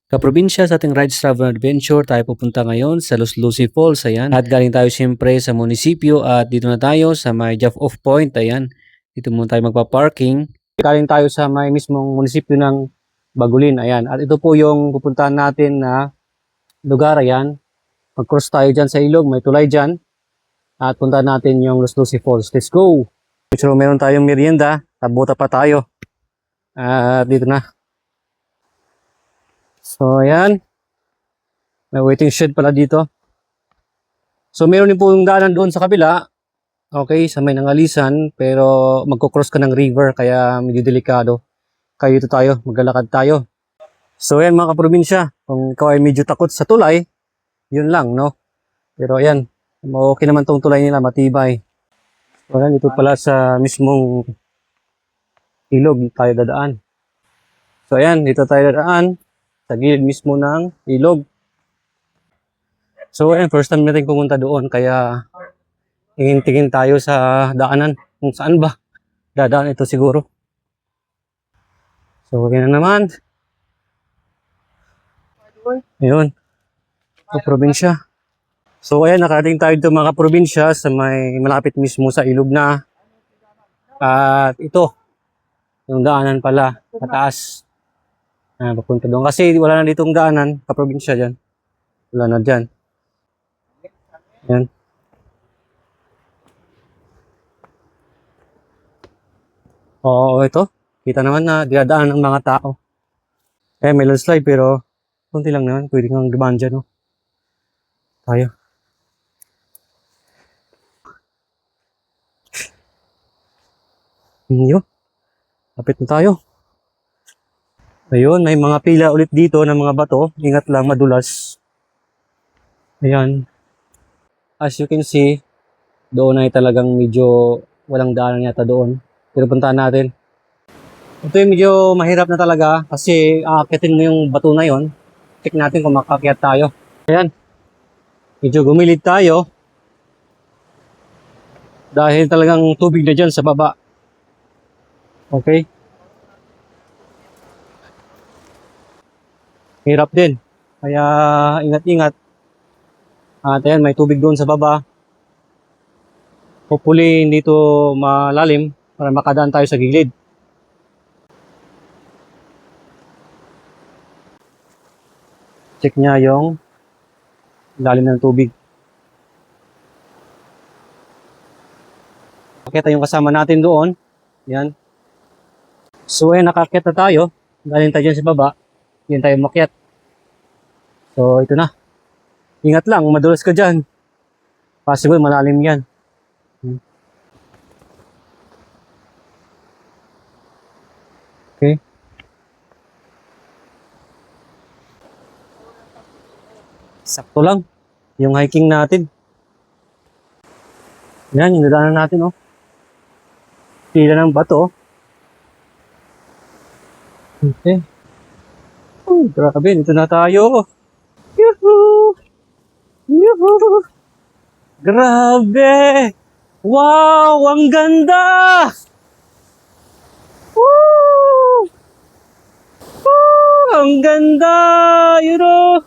Kaprobinsya, sa ating Rides Travel Adventure, tayo pupunta ngayon sa Los Lucy Falls. Ayan. At galing tayo siyempre sa munisipyo at dito na tayo sa may Jump-off point. Ayan. Dito muna tayo magpa-parking. Galing tayo sa may mismong munisipyo ng Bagulin. Ayan. At ito po yung pupuntahan natin na lugar. Ayan. Mag-cross tayo dyan sa ilog. May tulay dyan. At puntahan natin yung Los Lucy Falls. Let's go! So, meron tayong merienda. Tabuta pa tayo. At dito na. So, ayan. May waiting shed pala dito. So, meron din po yung daanan doon sa kabila. Okay, sa may Nangalisan. Pero magkocross ka ng river, kaya medyo delikado. Kaya dito tayo, maglalakad tayo. So, ayan mga kaprobinsya. Kung ikaw ay medyo takot sa tulay, yun lang, no? Pero ayan, okay naman tong tulay nila, matibay. So, ayan, ito pala sa mismong ilog tayo dadaan. So, ayan, dito tayo dadaan. Sa gilid mismo ng ilog. So, ayan, first time natin pumunta doon, kaya tingin-tingin tayo sa daanan kung saan ba dadaan ito siguro. So, ayan na naman. Ayun, sa probinsya. So, ayan, nakarating tayo dito mga probinsya sa may malapit mismo sa ilog na. At ito, yung daanan pala, mataas. Papunta doon. Kasi wala na ditong daanan, kaprobinsya dyan. Wala na dyan. Yan. Oo, ito. Kita naman na dinadaan ng mga tao. May landslide pero kunti lang naman. Pwede kang dumaan dyan, no? Tayo. Yun. Lapit na tayo. Ayun, may mga pila ulit dito ng mga bato. Ingat lang, madulas. Ayan. As you can see, doon ay talagang medyo walang daanan yata doon. Pero puntahan natin. Ito yung medyo mahirap na talaga kasi aakitin mo yung bato na yon. Check natin kung makakyat tayo. Ayan. Medyo gumilid tayo. Dahil talagang tubig na dyan sa baba. Okay. Hirap din. Kaya ingat-ingat. At ayan, may tubig doon sa baba. Hopefully hindi to malalim para makadaan tayo sa gilid. Check niya yung lalim ng tubig. Nakita yung kasama natin doon. Yan. So ayan, nakakyat na tayo. Galing tayo dyan sa baba. Yan tayo makyat. So ito na. Ingat lang, madulas ka dyan. Possible malalim yan. Okay. Sakto lang yung hiking natin. Yan, yung dadaanan natin, oh. Pila ng bato, oh. Okay. Oh, grabe, dito na tayo. Yuhuu! Yuhuu! Grabe! Wow! Ang ganda! Woo! Woo! Ang ganda! Yun, oh!